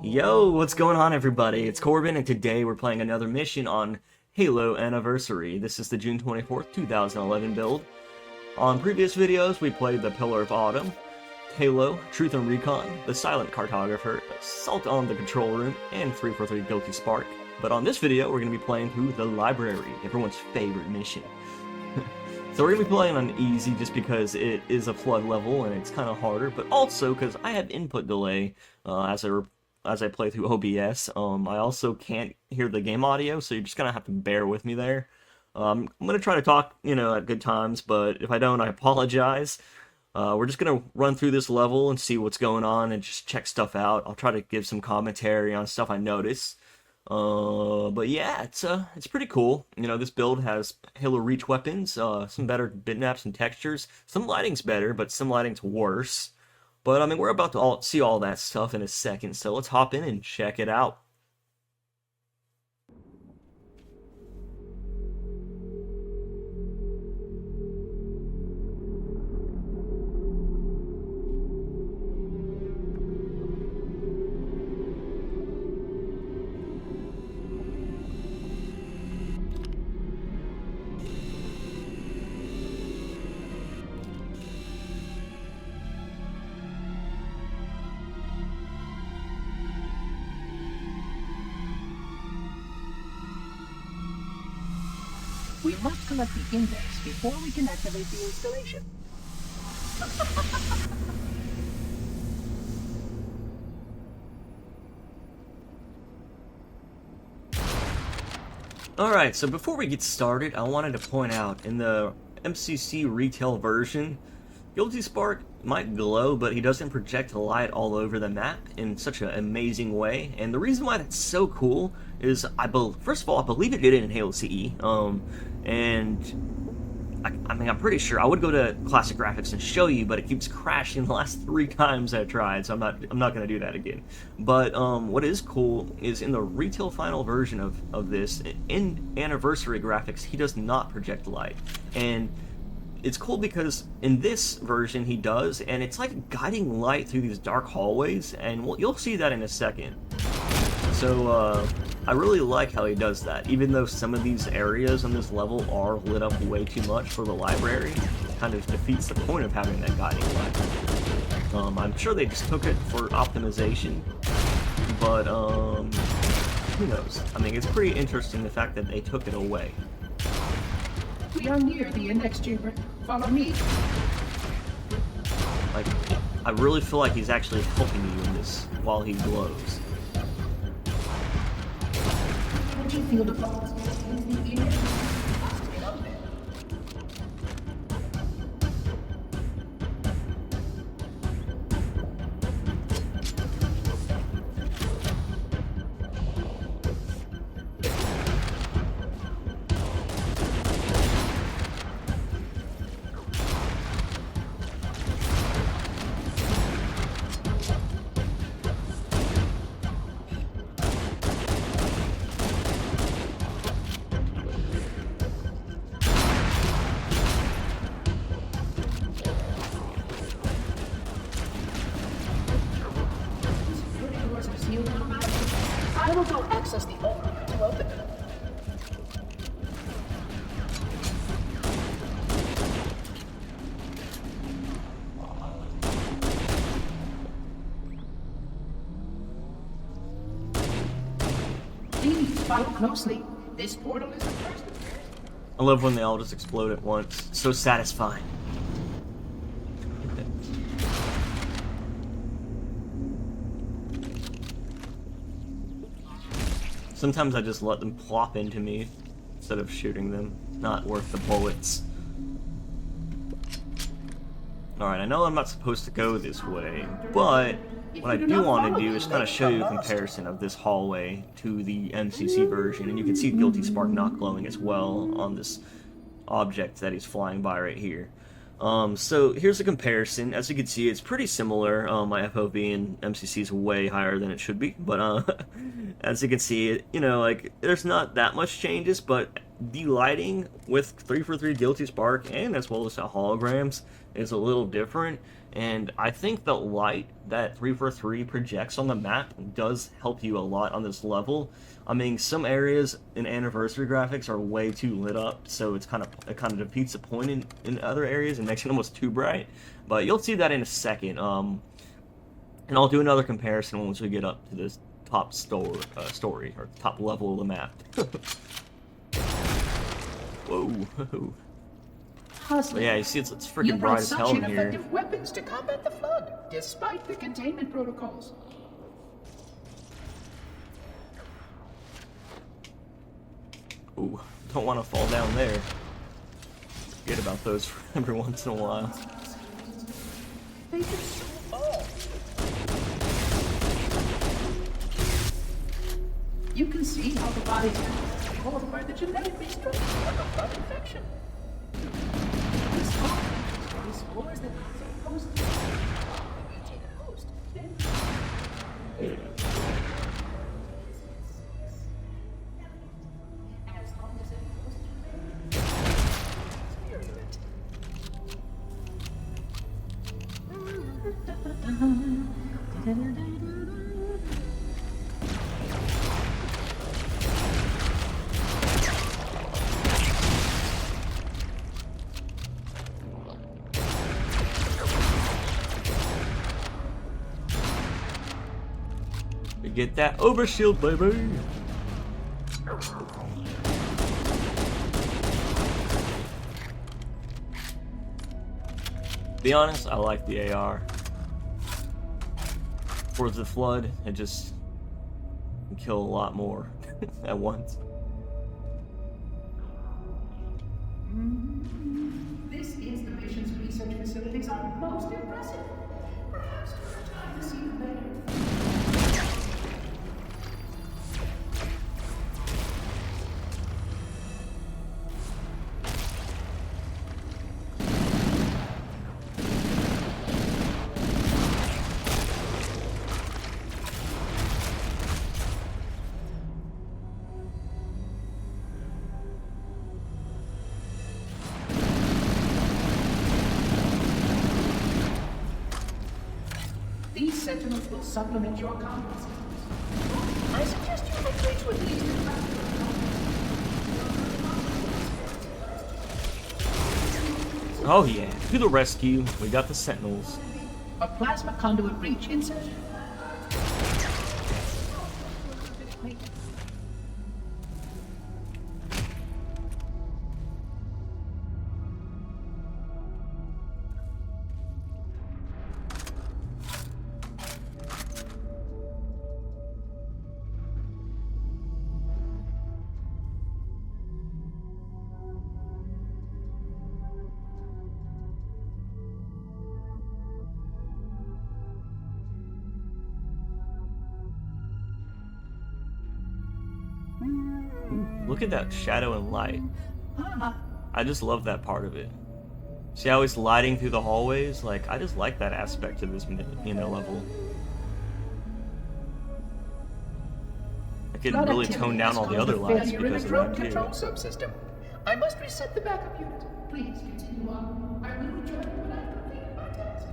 Yo, what's going on everybody? It's Corbin and today we're playing another mission on Halo Anniversary. This is the June 24th, 2011 build. On previous videos we played the Pillar of Autumn, Halo, Truth and Recon, the Silent Cartographer, Assault on the Control Room, and 343 Guilty Spark. But on this video we're going to be playing through the Library, everyone's favorite mission. So we're going to be playing on easy just because it is a flood level and it's kind of harder, but also because I have input delay as I play through OBS. I also can't hear the game audio, so you're just gonna have to bear with me there. I'm gonna try to talk, at good times, but if I don't, I apologize. We're just gonna run through this level and see what's going on and just check stuff out. I'll try to give some commentary on stuff I notice. But yeah, it's pretty cool. This build has Halo Reach weapons, some better bitmaps and textures. Some lighting's better, but some lighting's worse. But, we're about to see all that stuff in a second, so let's hop in and check it out. We must collect the index before we can activate the installation. Alright, so before we get started, I wanted to point out, in the MCC retail version, Guilty Spark might glow, but he doesn't project light all over the map in such an amazing way. And the reason why that's so cool is, first of all, I believe it did it in Halo CE. I'm pretty sure. I would go to classic graphics and show you, but it keeps crashing the last 3 times I tried, so I'm not gonna do that again. But what is cool is in the retail final version of this, in Anniversary graphics, he does not project light. And it's cool because in this version he does, and it's like guiding light through these dark hallways, and you'll see that in a second. So I really like how he does that, even though some of these areas on this level are lit up way too much for the library. It kind of defeats the point of having that guiding light. I'm sure they just took it for optimization, but who knows? It's pretty interesting the fact that they took it away. We are near the index chamber. Follow me. Like, I really feel like he's actually helping you in this while he glows. Energy field of thought. I will go access the owner to open it. Please follow closely. This portal is the first. I love when they all just explode at once. So satisfying. Sometimes I just let them plop into me instead of shooting them. Not worth the bullets. Alright, I know I'm not supposed to go this way, but what I do want to do is kind of show you a comparison of this hallway to the MCC version, and you can see Guilty Spark not glowing as well on this object that he's flying by right here. So here's a comparison. As you can see, it's pretty similar. My FOV in MCC is way higher than it should be, but as you can see, there's not that much changes, but the lighting with 343 Guilty Spark and as well as the holograms is a little different, And I think the light that 343 projects on the map does help you a lot on this level. I mean, some areas in Anniversary graphics are way too lit up, so it kind of defeats the point in other areas and makes it almost too bright. But you'll see that in a second. And I'll do another comparison once we get up to this top story or top level of the map. Whoa. But yeah, you see, it's freaking bright as hell in here. Effective weapons to combat the flood, despite the containment protocols. Ooh, don't want to fall down there. Forget about those for every once in a while. They are so old. You can see how the body's caused by the genetic restructuring of the blood infection. These spores that are supposed to maintain a host. As long as it Get that overshield, baby! Be honest, I like the AR. Towards the flood, it just can kill a lot more at once. This is the mission's research facilities are most impressive. Perhaps we're trying to see them better. These sentinels will supplement your combat skills. I suggest you make way to at least Oh yeah, to the rescue. We got the sentinels. a plasma conduit breach inserted. Look at that shadow and light. I just love that part of it. See how it's lighting through the hallways? Like, I just like that aspect of this, level. I could really tone down all the other lights because of that too. Control subsystem. I must reset the backup unit. Please continue on. I will return when I've completed my task.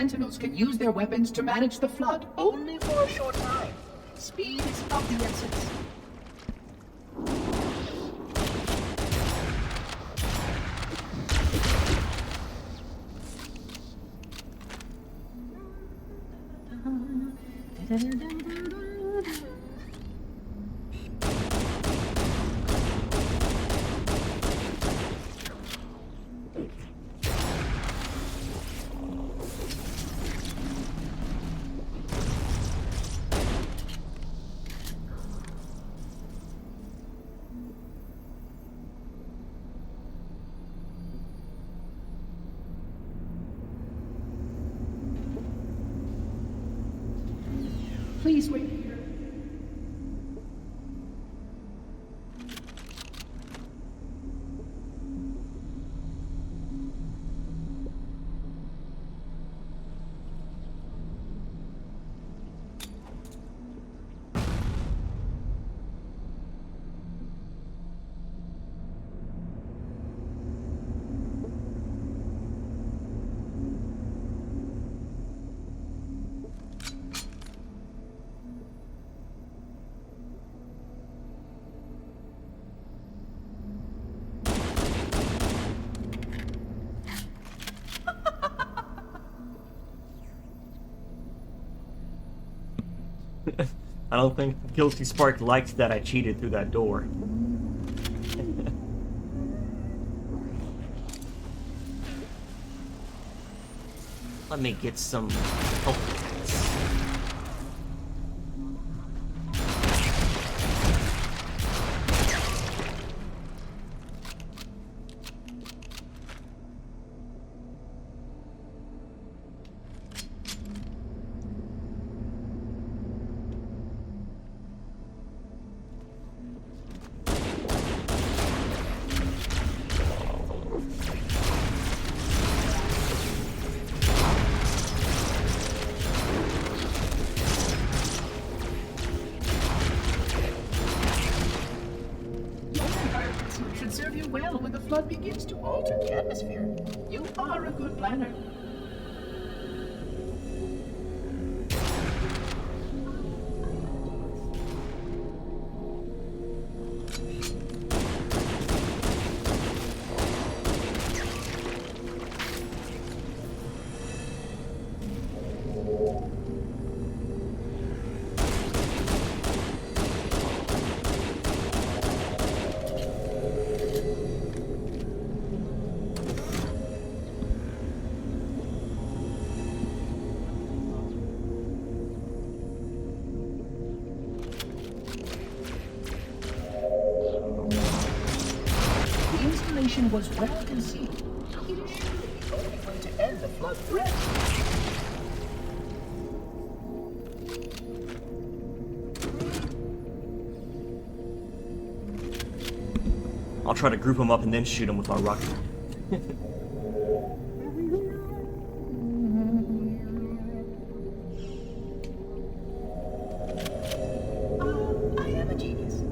Sentinels can use their weapons to manage the flood only for a short time. Speed is of the essence. Please wait here. I don't think Guilty Spark liked that I cheated through that door. Let me get some help. Should serve you well when the flood begins to alter the atmosphere. You are a good planner. The installation was well conceived. It is surely the only way to end the flood threat. I'll try to group them up and then shoot them with my rocket. I am a genius.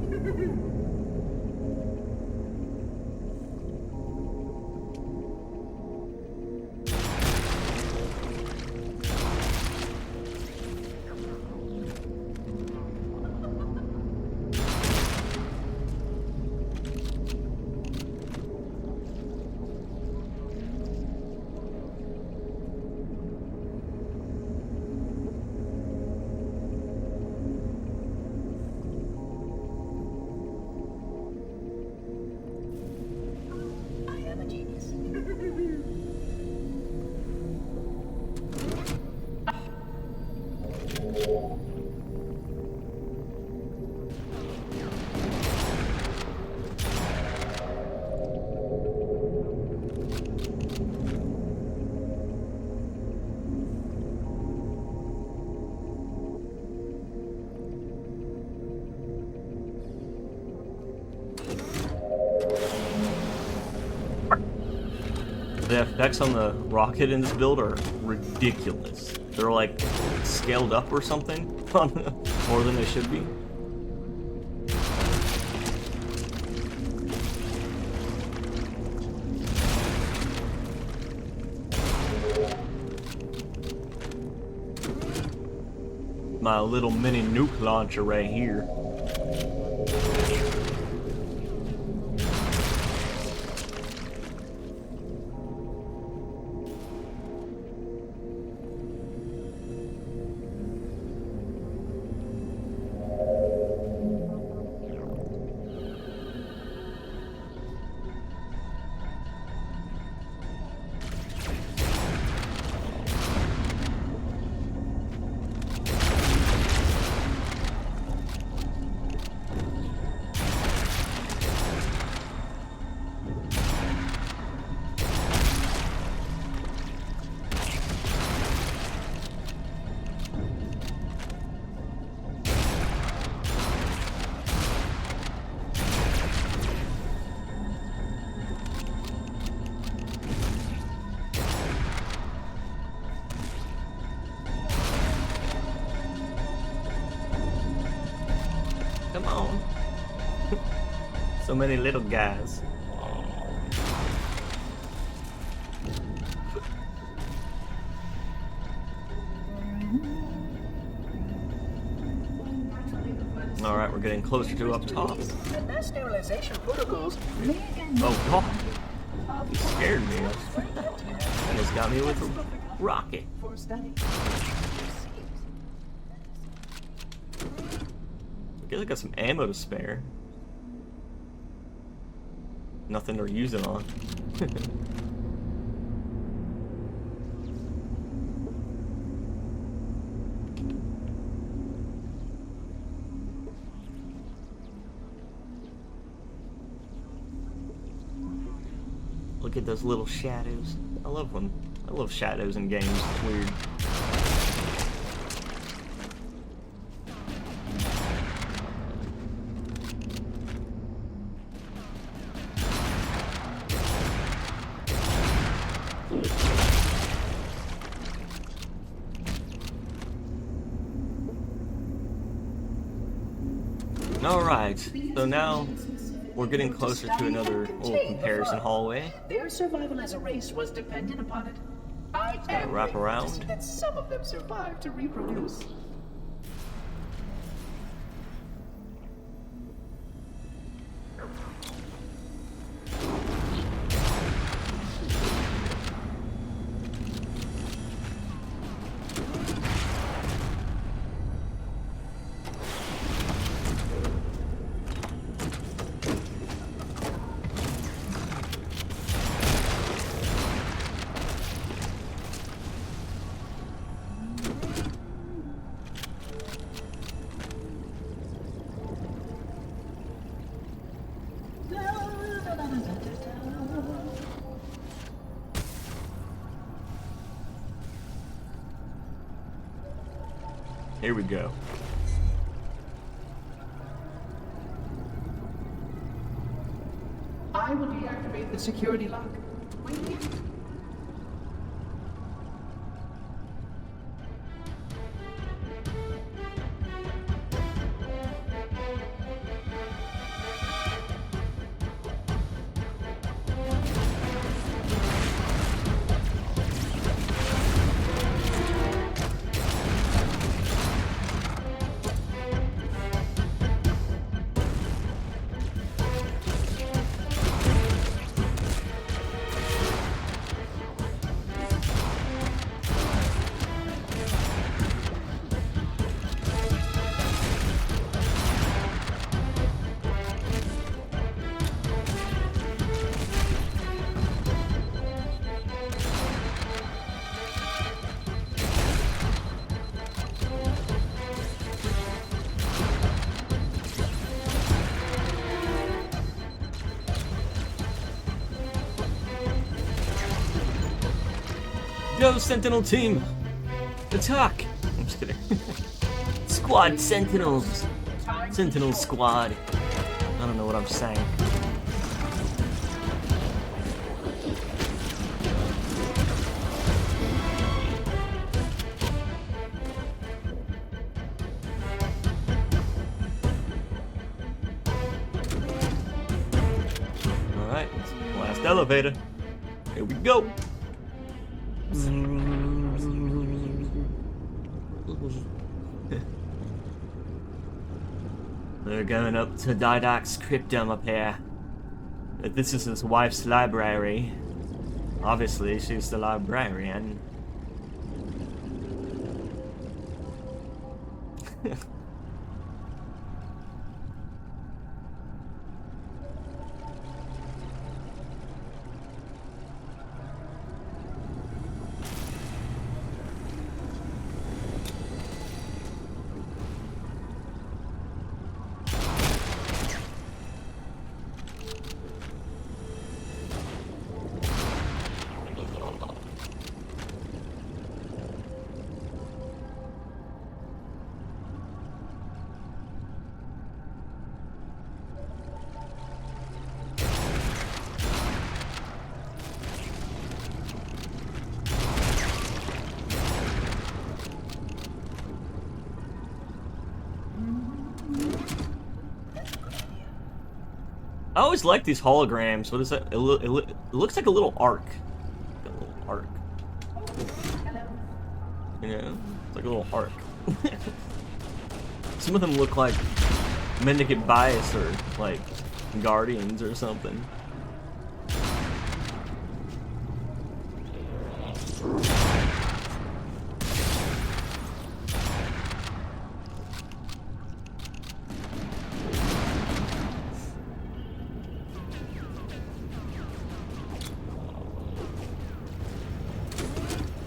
The effects on the rocket in this build are ridiculous. They're like scaled up or something, more than they should be. my little mini nuke launcher right here. Come on. So many little guys. Alright, we're getting closer to up top. The mass sterilization protocols may again Oh god. You scared me. You just got me with a rocket. for study. I guess I got some ammo to spare. Nothing to use it on. Look at those little shadows. I love shadows in games. It's weird. Alright, so now we're getting closer to another little comparison hallway. Their survival as a race was dependent upon it. I am wrap around. to see that some of them survived to reproduce. Here we go. I will deactivate the security lock. Wait here. Go, Sentinel team! Attack! I'm just kidding. Squad Sentinels! Sentinel Squad. I don't know what I'm saying. Alright, last elevator. Here we go! We're going up to Didac's cryptum up here. This is his wife's library. Obviously, she's the librarian. I always like these holograms. What is that? It looks like a little arc. A little arc. You know? It's like a little arc. Some of them look like Mendicant Bias or like Guardians or something.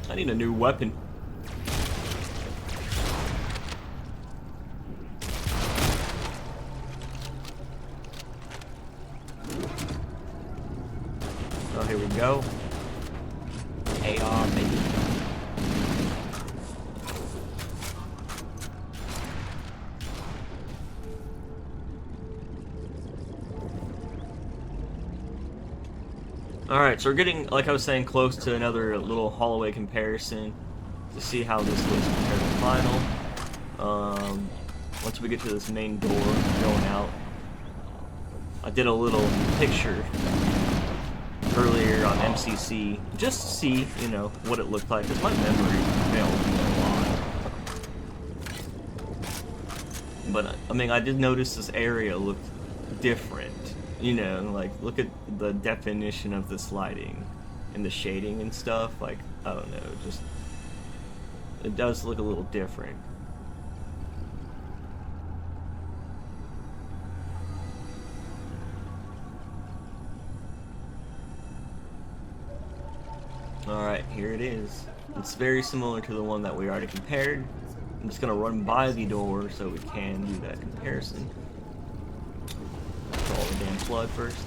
I need a new weapon. Oh, here we go. AR, baby. Alright, so we're getting, like I was saying, close to another little hallway comparison to see how this looks compared to the final. Once we get to this main door going out, I did a little picture earlier on MCC just to see, you know, what it looked like, because my memory failed me a lot. But, I mean, I did notice this area looked different. You know, like, look at the definition of this lighting and the shading and stuff. Like, I don't know, just, it does look a little different. Alright, here it is. It's very similar to the one that we already compared. I'm just gonna run by the door so we can do that comparison. All the damn flood first.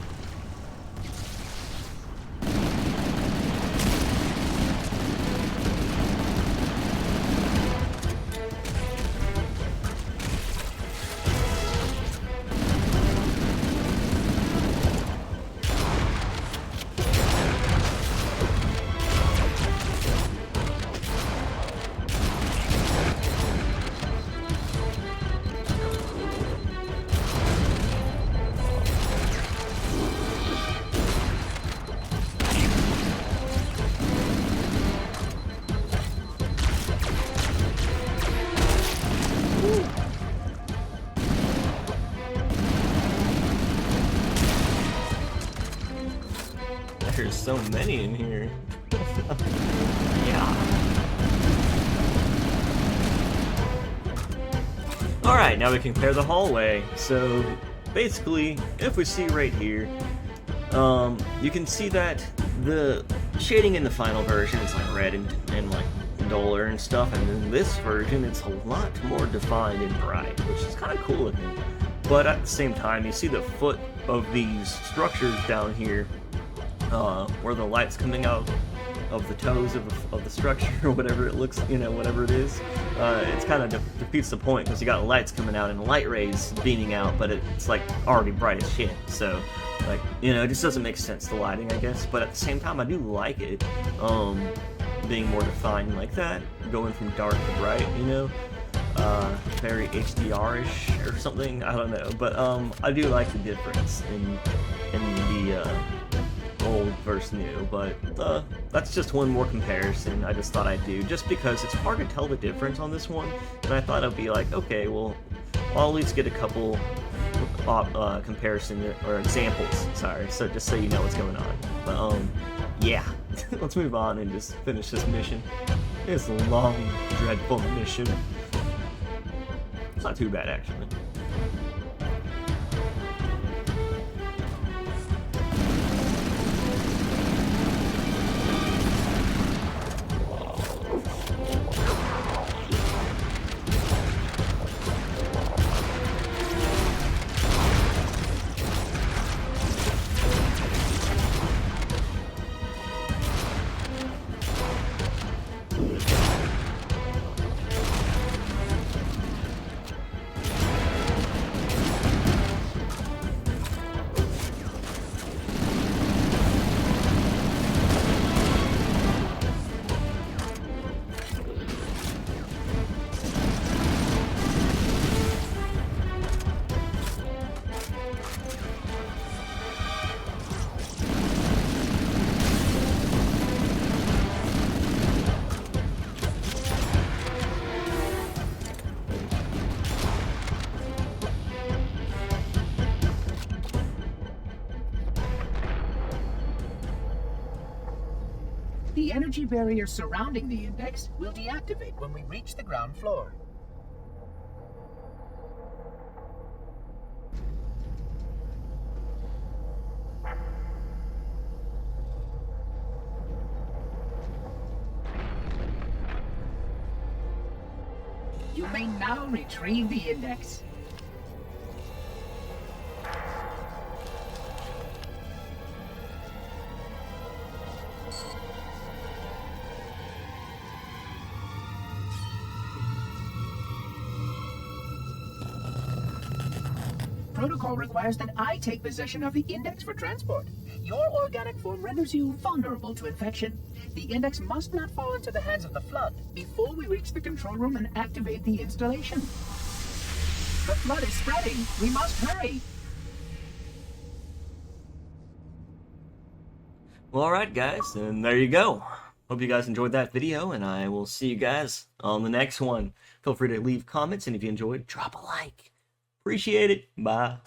There's so many in here. Yeah. Alright, now we can compare the hallway. So, basically, if we see right here, you can see that the shading in the final version is like red and like duller and stuff, and in this version it's a lot more defined and bright, which is kind of cool looking. But at the same time, you see the foot of these structures down here, where the light's coming out of the toes of the structure, or whatever it looks, you know, whatever it is. It's kind of defeats the point, because you got lights coming out and light rays beaming out, but it's like already bright as shit. So, like, you know, it just doesn't make sense, the lighting, I guess. But at the same time, I do like it, being more defined like that, going from dark to bright, you know. Very HDR-ish or something, I don't know. But I do like the difference in the old versus new, but that's just one more comparison I just thought I'd do, just because it's hard to tell the difference on this one, and I thought I'd be like, okay, well, I'll at least get a couple comparison or examples, sorry, so just so you know what's going on. But yeah, let's move on and just finish this mission. It's a long, dreadful mission. It's not too bad, actually. The energy barrier surrounding the index will deactivate when we reach the ground floor. You may now retrieve the index. Protocol requires that I take possession of the index for transport. Your organic form renders you vulnerable to infection. The index must not fall into the hands of the Flood before we reach the control room and activate the installation. The Flood is spreading. We must hurry. Well, alright guys, and there you go. Hope you guys enjoyed that video, and I will see you guys on the next one. Feel free to leave comments, and if you enjoyed, drop a like. Appreciate it. Bye.